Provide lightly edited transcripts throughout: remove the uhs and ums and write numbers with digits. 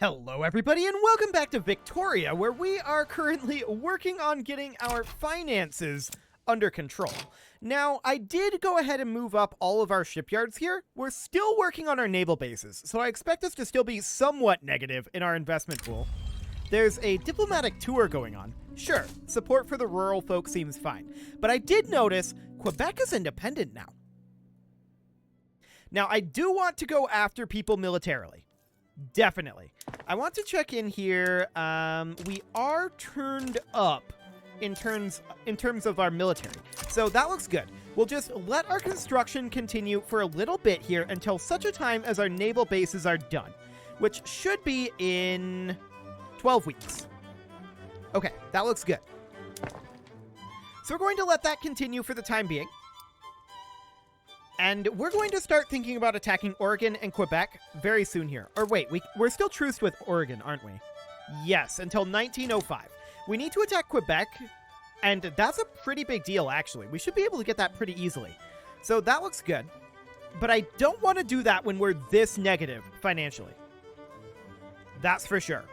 Hello everybody and welcome back to Victoria, where we are currently working on getting our finances under control. Now, I did go ahead and move up all of our shipyards here. We're still working on our naval bases, so I expect us to still be somewhat negative in our investment pool. There's a diplomatic tour going on. Sure, support for the rural folk seems fine, but I did notice Quebec is independent now. Now, I do want to go after people militarily. Definitely. I want to check in here. We are turned up in terms of our military. So that looks good. We'll just let our construction continue for a little bit here until such a time as our naval bases are done, which should be in 12 weeks. Okay, that looks good. So we're going to let that continue for the time being. And we're going to start thinking about attacking Oregon and Quebec very soon here. Or wait, we're still truced with Oregon, aren't we? Yes, until 1905. We need to attack Quebec, and that's a pretty big deal, actually. We should be able to get that pretty easily. So that looks good. But I don't want to do that when we're this negative financially. That's for sure.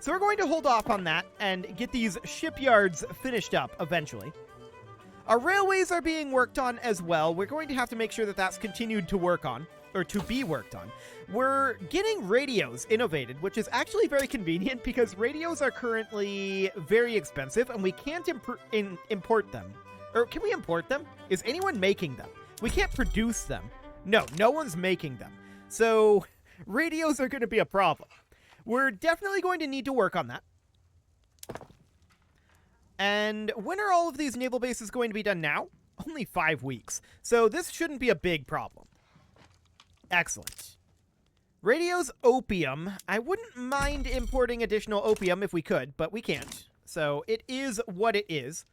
So we're going to hold off on that and get these shipyards finished up eventually. Our railways are being worked on as well. We're going to have to make sure that that's continued to work on, or to be worked on. We're getting radios innovated, which is actually very convenient because radios are currently very expensive and we can't import them. Or can we import them? Is anyone making them? We can't produce them. No one's making them. So radios are going to be a problem. We're definitely going to need to work on that. And when are all of these naval bases going to be done now? Only 5 weeks. So this shouldn't be a big problem. Excellent. Radios, opium. I wouldn't mind importing additional opium if we could, but we can't. So it is what it is.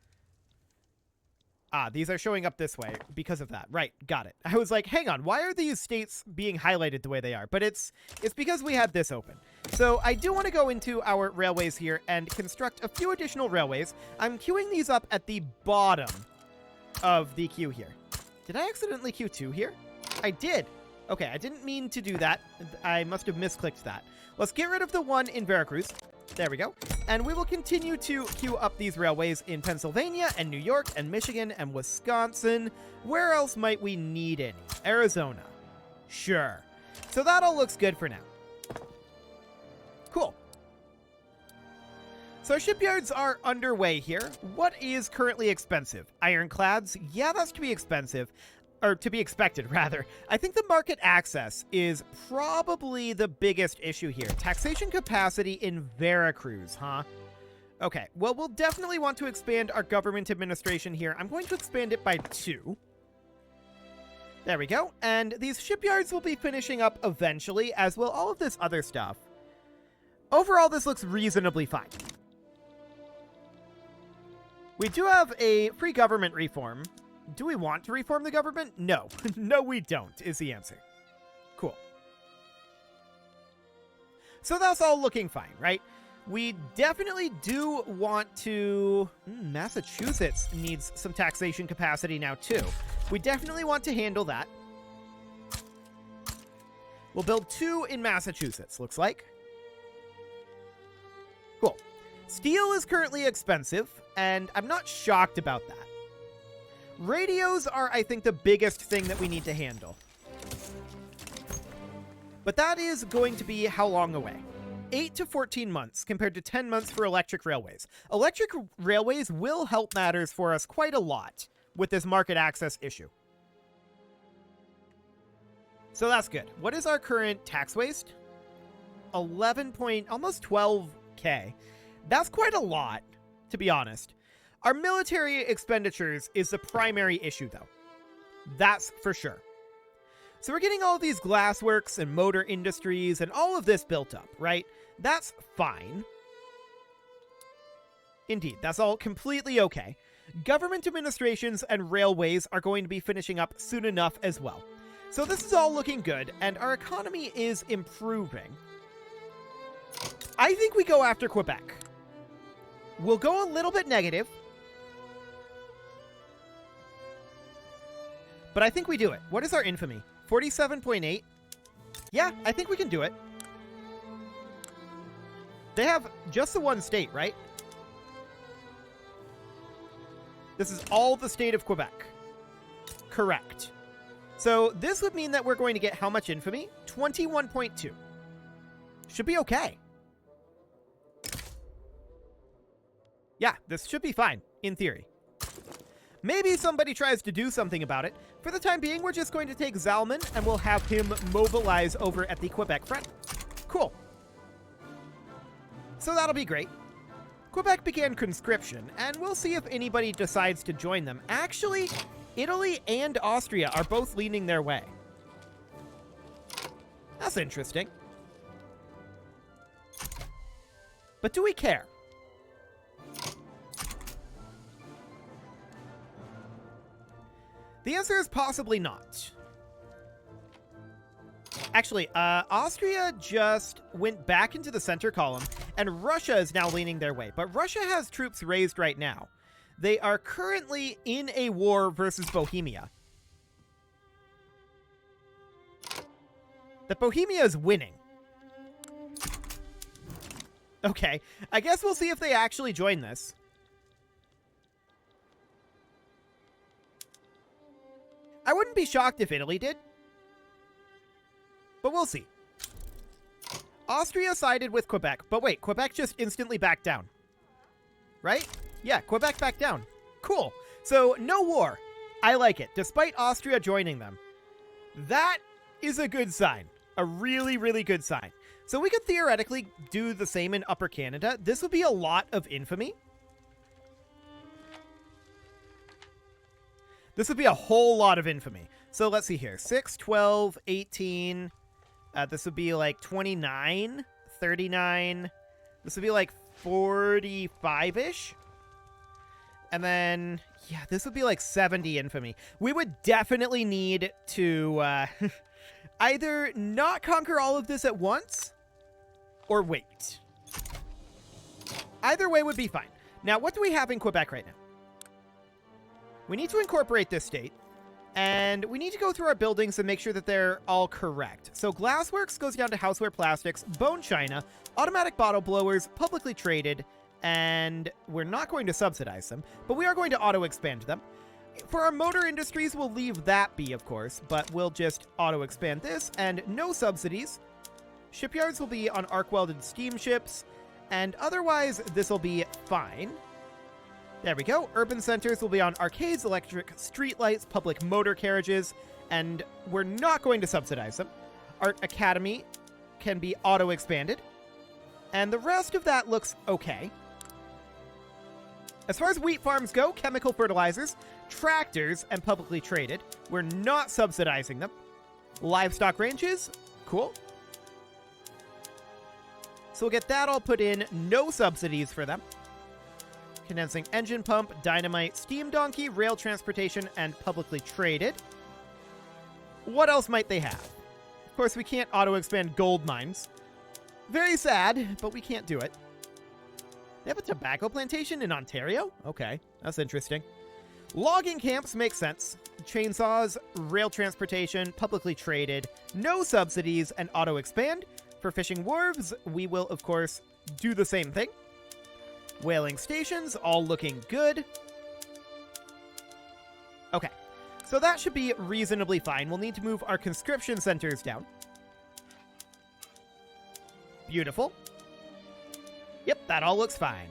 Ah, these are showing up this way because of that. Right, got it. I was like, hang on, why are these states being highlighted the way they are? But it's because we had this open. So I do want to go into our railways here and construct a few additional railways. I'm queuing these up at the bottom of the queue here. Did I accidentally queue 2 here? I did. Okay, I didn't mean to do that. I must have misclicked that. Let's get rid of the one in Veracruz. There we go. And we will continue to queue up these railways in Pennsylvania and New York and Michigan and Wisconsin. Where else might we need any? Arizona. Sure. So that all looks good for now. Cool. So shipyards are underway here. What is currently expensive? Ironclads? Yeah, that's to be expensive. Or to be expected, rather. I think the market access is probably the biggest issue here. Taxation capacity in Veracruz, huh? Okay, well, we'll definitely want to expand our government administration here. I'm going to expand it by 2. There we go. And these shipyards will be finishing up eventually, as will all of this other stuff. Overall, this looks reasonably fine. We do have a free government reform. Do we want to reform the government? No. No, we don't, is the answer. Cool. So that's all looking fine, right? We definitely do want to... Massachusetts needs some taxation capacity now, too. We definitely want to handle that. We'll build 2 in Massachusetts, looks like. Cool. Steel is currently expensive, and I'm not shocked about that. Radios are, I think, the biggest thing that we need to handle. But that is going to be how long away? 8 to 14 months compared to 10 months for electric railways. Electric railways will help matters for us quite a lot with this market access issue. So that's good. What is our current tax waste? 11 point, almost 12K. That's quite a lot, to be honest. Our military expenditures is the primary issue, though. That's for sure. So we're getting all of these glassworks and motor industries and all of this built up, right? That's fine. Indeed, that's all completely okay. Government administrations and railways are going to be finishing up soon enough as well. So this is all looking good, and our economy is improving. I think we go after Quebec. We'll go a little bit negative. But I think we do it. What is our infamy? 47.8? Yeah, I think we can do it. They have just the one state, right? This is all the state of Quebec. Correct. So this would mean that we're going to get how much infamy? 21.2. Should be okay. Yeah, this should be fine, in theory. Maybe somebody tries to do something about it. For the time being, we're just going to take Zalman, and we'll have him mobilize over at the Quebec front. Cool. So that'll be great. Quebec began conscription, and we'll see if anybody decides to join them. Actually, Italy and Austria are both leaning their way. That's interesting. But do we care? The answer is possibly not. Actually, Austria just went back into the center column, and Russia is now leaning their way. But Russia has troops raised right now. They are currently in a war versus Bohemia. But Bohemia is winning. Okay, I guess we'll see if they actually join this. I wouldn't be shocked if Italy did. But we'll see. Austria sided with Quebec. But wait, Quebec just instantly backed down. Right? Yeah, Quebec backed down. Cool. So, no war. I like it, despite Austria joining them. That is a good sign. A really, really good sign. So we could theoretically do the same in Upper Canada. This would be a lot of infamy. This would be a whole lot of infamy. So let's see here. 6, 12, 18. This would be like 29, 39. This would be like 45-ish. And then, yeah, this would be like 70 infamy. We would definitely need to either not conquer all of this at once or wait. Either way would be fine. Now, what do we have in Quebec right now? We need to incorporate this state, and we need to go through our buildings and make sure that they're all correct. So Glassworks goes down to Houseware Plastics, Bone China, Automatic Bottle Blowers, Publicly Traded, and we're not going to subsidize them, but we are going to auto-expand them. For our motor industries, we'll leave that be, of course, but we'll just auto-expand this, and no subsidies. Shipyards will be on arc-welded steamships, and otherwise, this will be fine. There we go. Urban centers will be on arcades, electric streetlights, public motor carriages, and we're not going to subsidize them. Art Academy can be auto-expanded, and the rest of that looks okay. As far as wheat farms go, chemical fertilizers, tractors, and publicly traded, we're not subsidizing them. Livestock ranches, cool. So we'll get that all put in, no subsidies for them. Condensing engine pump, dynamite, steam donkey, rail transportation, and publicly traded. What else might they have? Of course, we can't auto-expand gold mines. Very sad, but we can't do it. They have a tobacco plantation in Ontario? Okay, that's interesting. Logging camps make sense. Chainsaws, rail transportation, publicly traded, no subsidies, and auto-expand. For fishing wharves, we will, of course, do the same thing. Whaling stations, all looking good. Okay, so that should be reasonably fine. We'll need to move our conscription centers down. Beautiful. Yep, that all looks fine.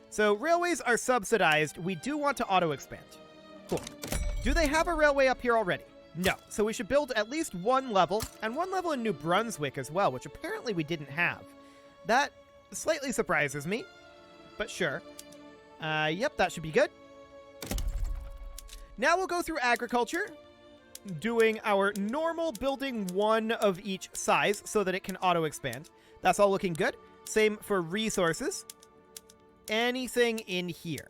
So railways are subsidized. We do want to auto-expand. Cool. Do they have a railway up here already? No. So we should build at least one level, and one level in New Brunswick as well, which apparently we didn't have. That slightly surprises me. But sure. Yep, that should be good. Now we'll go through agriculture, doing our normal building one of each size so that it can auto-expand. That's all looking good. Same for resources. Anything in here?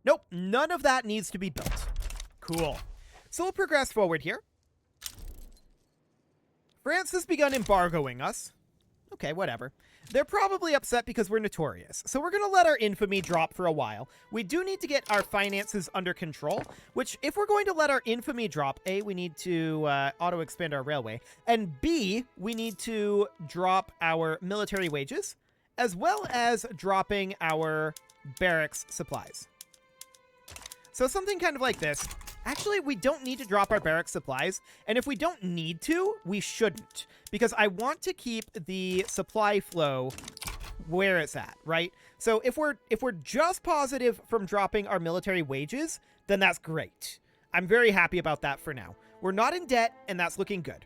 Nope, none of that needs to be built. Cool. So we'll progress forward here. France has begun embargoing us. Okay, whatever. They're probably upset because we're notorious, so we're going to let our infamy drop for a while. We do need to get our finances under control, which if we're going to let our infamy drop, A, we need to auto-expand our railway, and B, we need to drop our military wages, as well as dropping our barracks supplies. So something kind of like this. Actually, we don't need to drop our barracks supplies, and if we don't need to, we shouldn't, because I want to keep the supply flow where it's at, right? So if we're just positive from dropping our military wages, then that's great. I'm very happy about that for now. We're not in debt, and that's looking good.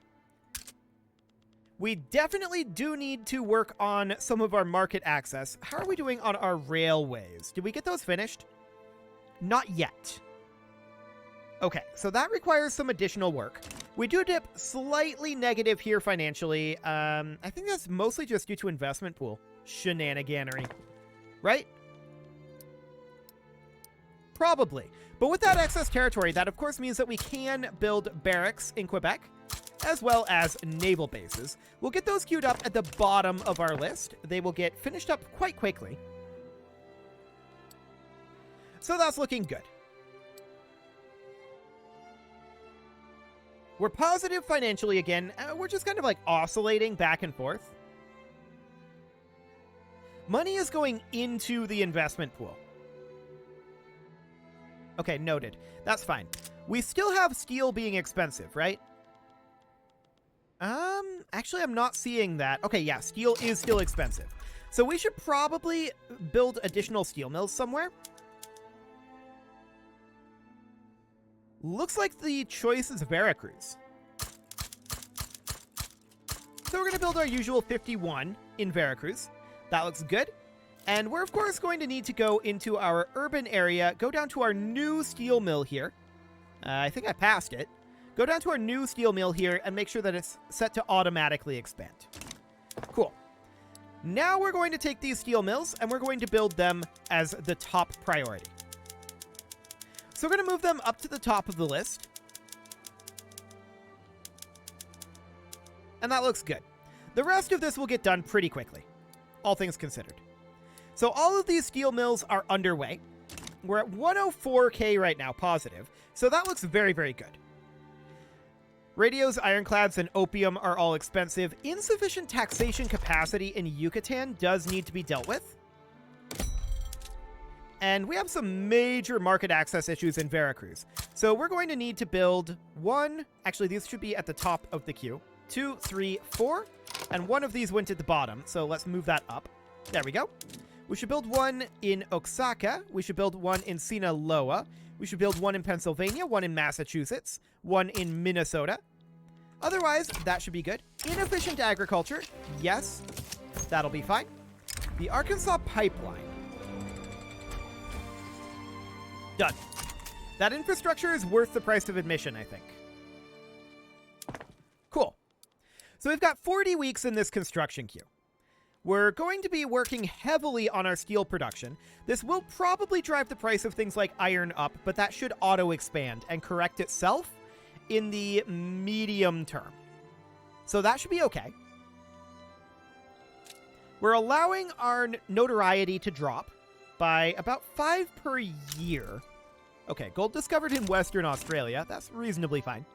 We definitely do need to work on some of our market access. How are we doing on our railways? Did we get those finished? Not yet. Okay, so that requires some additional work. We do dip slightly negative here financially. I think that's mostly just due to investment pool shenaniganery, right? Probably. But with that excess territory, that of course means that we can build barracks in Quebec, as well as naval bases. We'll get those queued up at the bottom of our list. They will get finished up quite quickly. So that's looking good. We're positive financially again. We're just kind of like oscillating back and forth. Money is going into the investment pool. Okay, noted. That's fine. We still have steel being expensive, right? Actually, I'm not seeing that. Okay, yeah, steel is still expensive. So we should probably build additional steel mills somewhere. Looks like the choice is Veracruz. So we're going to build our usual 51 in Veracruz. That looks good. And we're, of course, going to need to go into our urban area, go down to our new steel mill here. I think I passed it. Go down to our new steel mill here and make sure that it's set to automatically expand. Cool. Now we're going to take these steel mills and we're going to build them as the top priority. So we're going to move them up to the top of the list. And that looks good. The rest of this will get done pretty quickly, all things considered. So all of these steel mills are underway. We're at 104K right now, positive. So that looks very, very good. Radios, ironclads, and opium are all expensive. Insufficient taxation capacity in Yucatan does need to be dealt with. And we have some major market access issues in Veracruz. So we're going to need to build one. Actually, these should be at the top of the queue. 2, 3, 4. And one of these went at the bottom. So let's move that up. There we go. We should build one in Oaxaca. We should build one in Sinaloa. We should build one in Pennsylvania, one in Massachusetts, one in Minnesota. Otherwise, that should be good. Inefficient agriculture. Yes, that'll be fine. The Arkansas pipeline. Done. That infrastructure is worth the price of admission, I think. Cool. So we've got 40 weeks in this construction queue. We're going to be working heavily on our steel production. This will probably drive the price of things like iron up, but that should auto-expand and correct itself in the medium term. So that should be okay. We're allowing our notoriety to drop by about 5 per year. Okay, gold discovered in Western Australia. That's reasonably fine.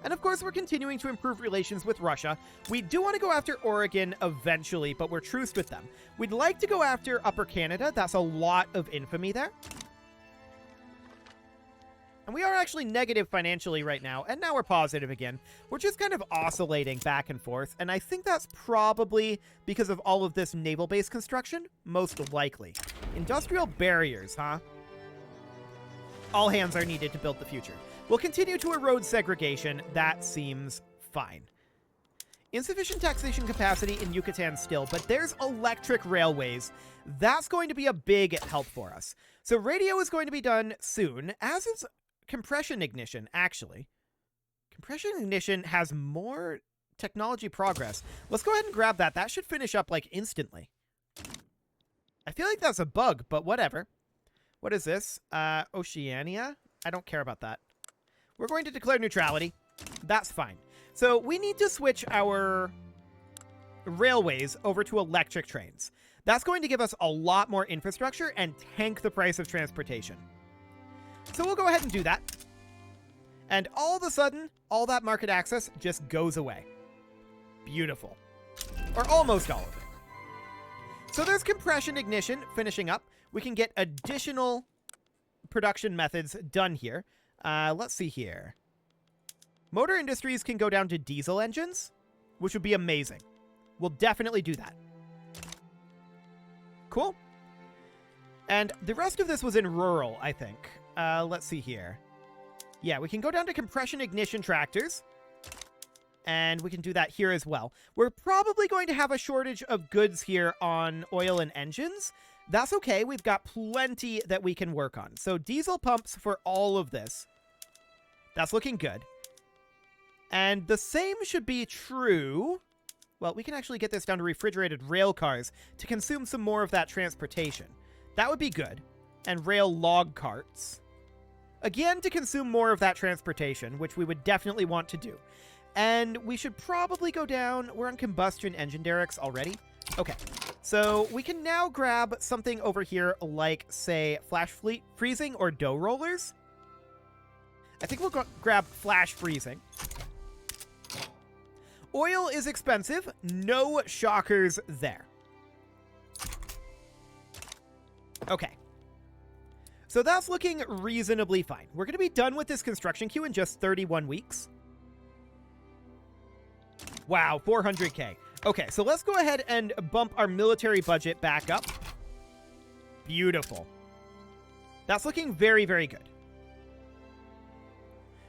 And of course, we're continuing to improve relations with Russia. We do want to go after Oregon eventually, but we're truced with them. We'd like to go after Upper Canada. That's a lot of infamy there. And we are actually negative financially right now, and now we're positive again. We're just kind of oscillating back and forth, and I think that's probably because of all of this naval base construction, most likely. Industrial barriers, huh? All hands are needed to build the future. We'll continue to erode segregation. That seems fine. Insufficient taxation capacity in Yucatan still, but there's electric railways. That's going to be a big help for us. So radio is going to be done soon, as is compression ignition, actually. Compression ignition has more technology progress. Let's go ahead and grab that. That should finish up, like, instantly. I feel like that's a bug, but whatever. What is this? Oceania? I don't care about that. We're going to declare neutrality. That's fine. So we need to switch our railways over to electric trains. That's going to give us a lot more infrastructure and tank the price of transportation. So we'll go ahead and do that. And all of a sudden, all that market access just goes away. Beautiful. Or almost all of it. So there's compression ignition finishing up. We can get additional production methods done here. Let's see here. Motor industries can go down to diesel engines, which would be amazing. We'll definitely do that. Cool. And the rest of this was in rural, I think. Let's see here. Yeah, we can go down to compression ignition tractors. And we can do that here as well. We're probably going to have a shortage of goods here on oil and engines. That's okay. We've got plenty that we can work on. So diesel pumps for all of this. That's looking good. And the same should be true. Well, we can actually get this down to refrigerated rail cars to consume some more of that transportation. That would be good. And rail log carts. Again, to consume more of that transportation, which we would definitely want to do. And we should probably go down. We're on combustion engine derricks already. Okay, so we can now grab something over here like, say, flash freezing or dough rollers. I think we'll grab flash freezing. Oil is expensive. No shockers there. Okay. So that's looking reasonably fine. We're going to be done with this construction queue in just 31 weeks. Wow, 400k. Okay, so let's go ahead and bump our military budget back up. Beautiful. That's looking very, very good.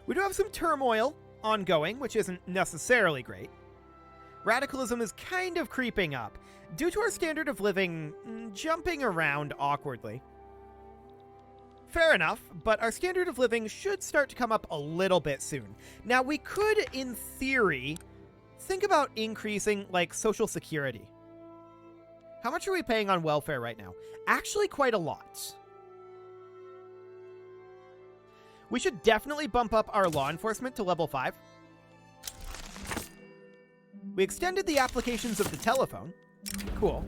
We do have some turmoil ongoing, which isn't necessarily great. Radicalism is kind of creeping up due to our standard of living jumping around awkwardly. Fair enough, but our standard of living should start to come up a little bit soon. Now, we could, in theory, think about increasing, like, Social Security. How much are we paying on welfare right now? Actually, quite a lot. We should definitely bump up our law enforcement to level 5. We extended the applications of the telephone. Cool.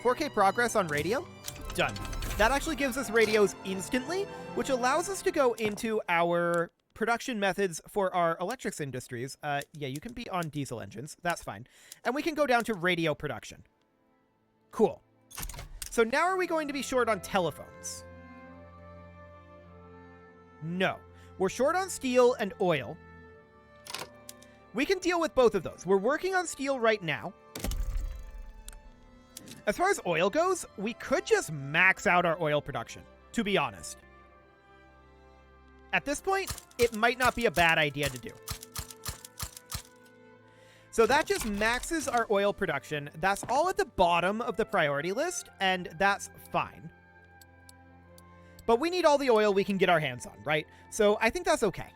4K progress on radio? Done. That actually gives us radios instantly, which allows us to go into our production methods for our electrics industries. Yeah, you can be on diesel engines. That's fine. And we can go down to radio production. Cool. So now are we going to be short on telephones? No. We're short on steel and oil. We can deal with both of those. We're working on steel right now. As far as oil goes, we could just max out our oil production, to be honest. At this point, it might not be a bad idea to do. So that just maxes our oil production. That's all at the bottom of the priority list, and that's fine. But we need all the oil we can get our hands on, right? So I think that's okay.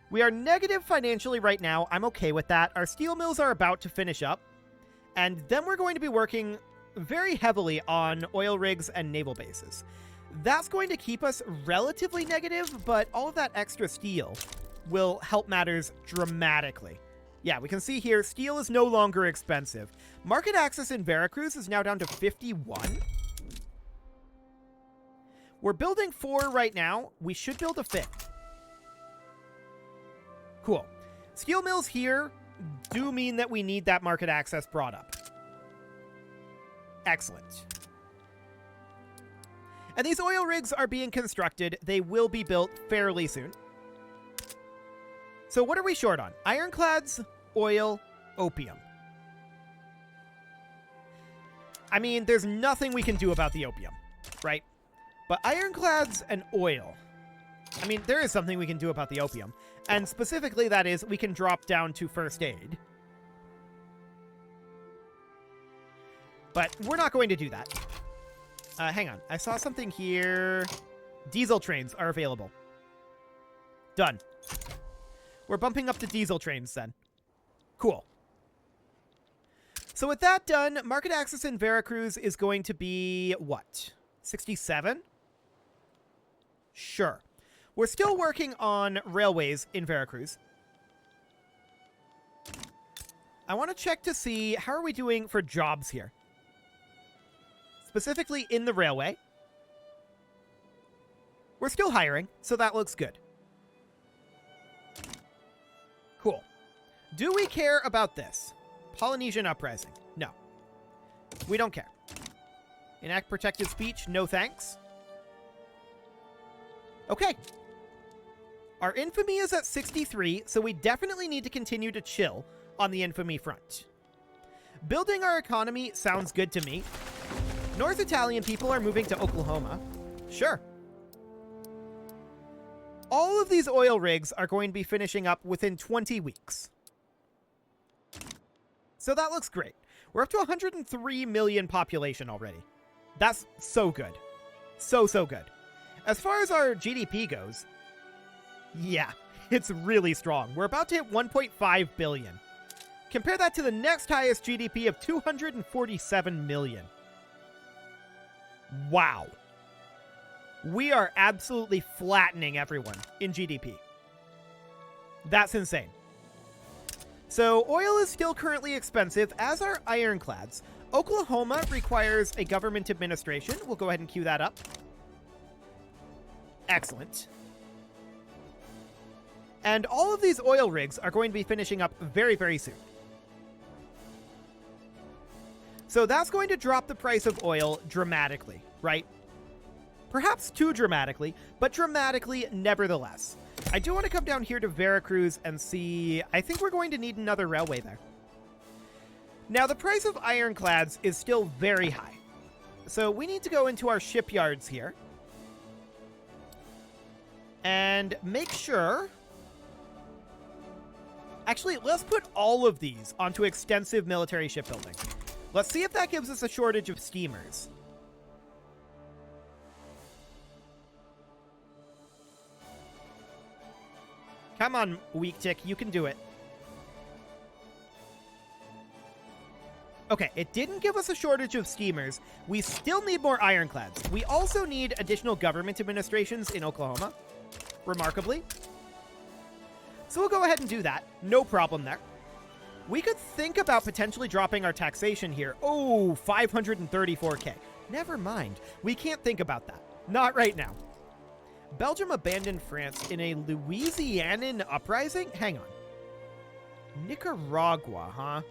We are negative financially right now. I'm okay with that. Our steel mills are about to finish up. And then we're going to be working very heavily on oil rigs and naval bases. That's going to keep us relatively negative, but all of that extra steel will help matters dramatically. Yeah, we can see here, steel is no longer expensive. Market access in Veracruz is now down to 51. We're building 4 right now. We should build a 5th. Cool. Steel mills here do mean that we need that market access brought up. Excellent. And these oil rigs are being constructed. They will be built fairly soon. So what are we short on? Ironclads, oil, opium. I mean, there's nothing we can do about the opium, right? But ironclads and oil. I mean, there is something we can do about the opium. And specifically, that is, we can drop down to first aid. But we're not going to do that. Hang on. I saw something here. Diesel trains are available. Done. We're bumping up to diesel trains then. Cool. So with that done, market access in Veracruz is going to be, what? 67? Sure. We're still working on railways in Veracruz. I want to check to see how are we doing for jobs here. Specifically in the railway. We're still hiring, so that looks good. Cool. Do we care about this? Polynesian uprising. No. We don't care. Enact protected speech. No thanks. Okay. Our infamy is at 63, so we definitely need to continue to chill on the infamy front. Building our economy sounds good to me. North Italian people are moving to Oklahoma. Sure. All of these oil rigs are going to be finishing up within 20 weeks. So that looks great. We're up to 103 million population already. That's so good. So good. As far as our GDP goes, yeah, it's really strong. We're about to hit 1.5 billion. Compare that to the next highest GDP of 247 million. Wow. We are absolutely flattening everyone in GDP. That's insane. So oil is still currently expensive, as are ironclads. Oklahoma requires a government administration. We'll go ahead and queue that up. Excellent. And all of these oil rigs are going to be finishing up very, very soon. So that's going to drop the price of oil dramatically, right? Perhaps too dramatically, but dramatically nevertheless. I do want to come down here to Veracruz and see... I think we're going to need another railway there. Now, the price of ironclads is still very high. So we need to go into our shipyards here. And make sure... Actually, let's put all of these onto extensive military shipbuilding. Let's see if that gives us a shortage of steamers. Come on, Weak Tick, you can do it. Okay, it didn't give us a shortage of steamers. We still need more ironclads. We also need additional government administrations in Oklahoma, remarkably. So we'll go ahead and do that. No problem there. We could think about potentially dropping our taxation here. Oh, 534k. Never mind. We can't think about that. Not right now. Belgium abandoned France in a Louisianan uprising? Hang on. Nicaragua, huh?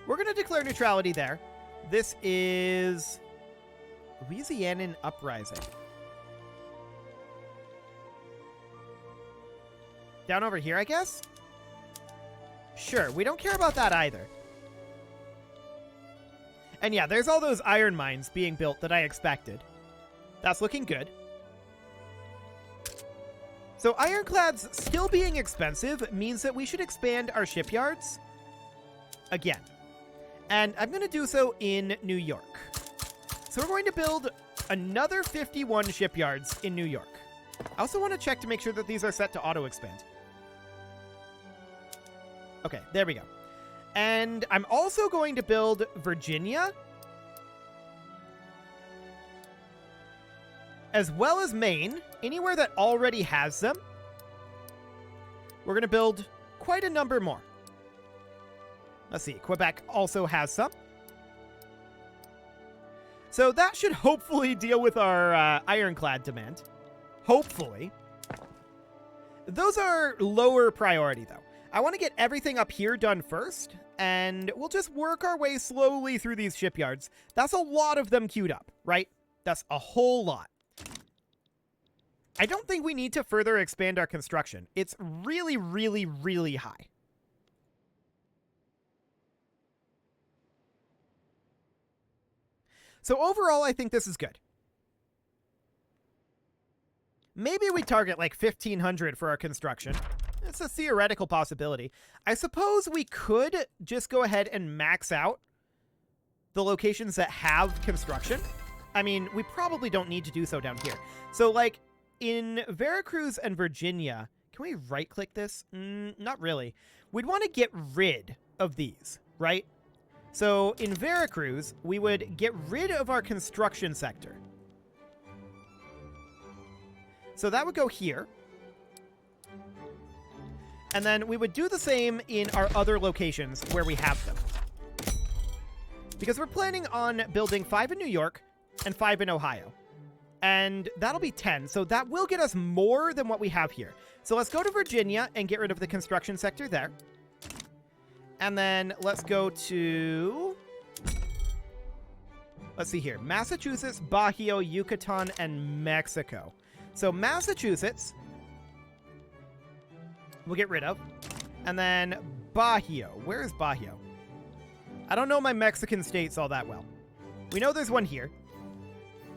We're going to declare neutrality there. This is Louisianan uprising. Down over here, I guess? Sure, we don't care about that either. And yeah, there's all those iron mines being built that I expected. That's looking good. So ironclads still being expensive means that we should expand our shipyards again. And I'm going to do so in New York. So we're going to build another 51 shipyards in New York. I also want to check to make sure that these are set to auto-expand. Okay, there we go. And I'm also going to build Virginia, as well as Maine, anywhere that already has them. We're going to build quite a number more. Let's see, Quebec also has some. So that should hopefully deal with our ironclad demand. Hopefully. Those are lower priority, though. I want to get everything up here done first, and we'll just work our way slowly through these shipyards. That's a lot of them queued up, right? That's a whole lot. I don't think we need to further expand our construction. It's really, really, really high. So overall, I think this is good. Maybe we target like 1,500 for our construction. It's a theoretical possibility. I suppose we could just go ahead and max out the locations that have construction. I mean, we probably don't need to do so down here. So like in Veracruz and Virginia, can we right click this? Not really. We'd want to get rid of these, right? So in Veracruz, we would get rid of our construction sector. So that would go here. And then we would do the same in our other locations where we have them. Because we're planning on building 5 in New York and 5 in Ohio. And that'll be 10, so that will get us more than what we have here. So let's go to Virginia and get rid of the construction sector there. And then let's go to... Let's see here. Massachusetts, Bajío, Yucatan, and Mexico. So Massachusetts, we'll get rid of. And then Bajío. Where is Bajío? I don't know my Mexican states all that well. We know there's one here.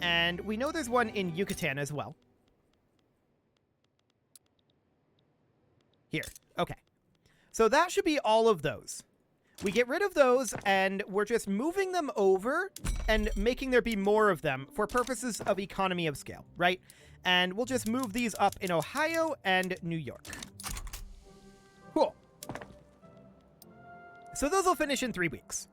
And we know there's one in Yucatan as well. Here. Okay. So that should be all of those. We get rid of those, and we're just moving them over and making there be more of them for purposes of economy of scale, right? And we'll just move these up in Ohio and New York. Cool. So those will finish in 3 weeks.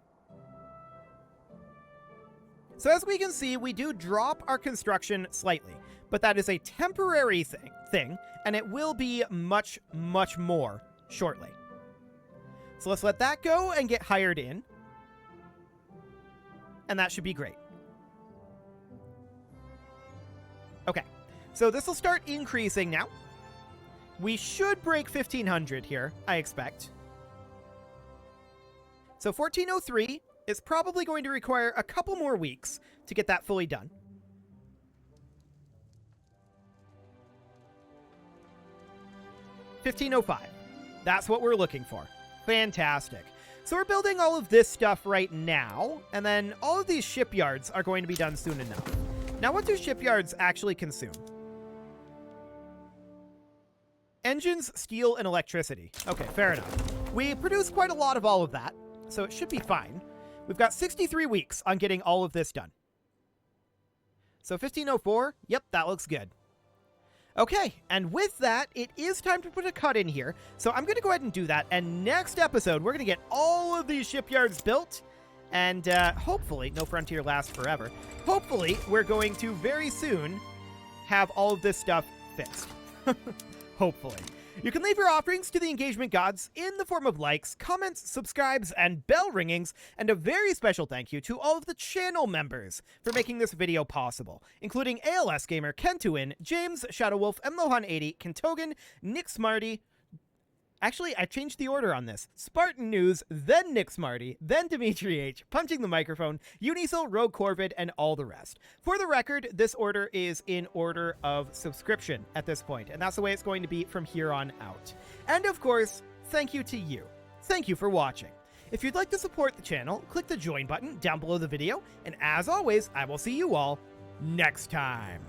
So as we can see, we do drop our construction slightly, but that is a temporary thing, and it will be much, much more shortly. So let's let that go and get hired in. And that should be great. Okay, so this will start increasing now. We should break 1,500 here, I expect. So 1403 is probably going to require a couple more weeks to get that fully done. $15.05. That's what we're looking for. Fantastic. So we're building all of this stuff right now, and then all of these shipyards are going to be done soon enough. Now, what do shipyards actually consume? Engines, steel, and electricity. Okay, fair enough. We produce quite a lot of all of that, so it should be fine. We've got 63 weeks on getting all of this done. So 1504, yep, that looks good. Okay, and with that, it is time to put a cut in here. So I'm going to go ahead and do that. And next episode, we're going to get all of these shipyards built. And hopefully, no frontier lasts forever. Hopefully, we're going to very soon have all of this stuff fixed. Hopefully. You can leave your offerings to the engagement gods in the form of likes, comments, subscribes, and bell ringings, and a very special thank you to all of the channel members for making this video possible, including ALS Gamer, Kentuin, James, Shadowwolf, Mlohan80, Kentogan, Nick Smarty. Actually, I changed the order on this. Spartan News, then Nick Smarty, then Dimitri H, Punching the Microphone, Unisil, Rogue Corvid, and all the rest. For the record, this order is in order of subscription at this point, and that's the way it's going to be from here on out. And of course, thank you to you. Thank you for watching. If you'd like to support the channel, click the join button down below the video, and as always, I will see you all next time.